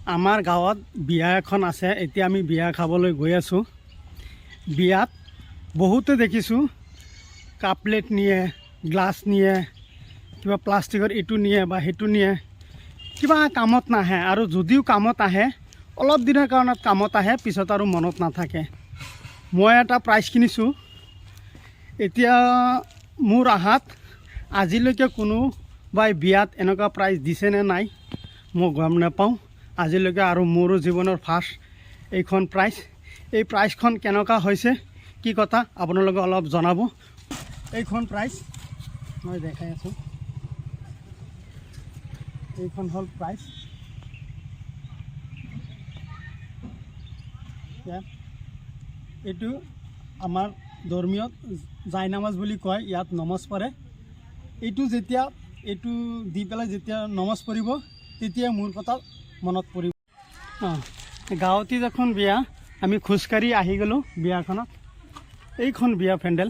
আমাৰ গাঁৱত বিয়া এখন আছে। এতিয়া আমি বিয়া খাবলৈ গৈ আছোঁ। বিয়াত বহুতে দেখিছোঁ কাপ প্লেট নিয়ে, গ্লাছ নিয়ে, কিবা প্লাষ্টিকৰ এইটো নিয়ে বা সেইটো নিয়ে, কিবা কামত নাহে। আৰু যদিও কামত আহে অলপ দিনৰ কাৰণে কামত আহে, পিছত আৰু মনত নাথাকে। মই এটা প্ৰাইজ কিনিছোঁ। এতিয়া মোৰ আহাত আজিলৈকে কোনোবাই বিয়াত এনেকুৱা প্ৰাইজ দিছে নে নাই মই গম নাপাওঁ আজিলৈকে। আৰু মোৰো জীৱনৰ ফাৰ্ষ্ট এইখন প্ৰাইজ। এই প্ৰাইজখন কেনেকুৱা হৈছে, কি কথা আপোনালোকে অলপ জনাব। এইখন প্ৰাইজ মই দেখাই আছোঁ। এইখন হ'ল প্ৰাইজ। এইটো আমাৰ ধৰ্মীয়ত জাইনামাজ বুলি কয়, ইয়াত নমাজ পঢ়ে। এইটো যেতিয়া এইটো দি পেলাই যেতিয়া নমাজ পঢ়িব তেতিয়া মোৰ কথা মনত পৰিব। গাঁৱতে এখন বিয়া, আমি খোজকাঢ়ি আহি গ'লোঁ বিয়াখনত। এইখন বিয়া পেণ্ডেল।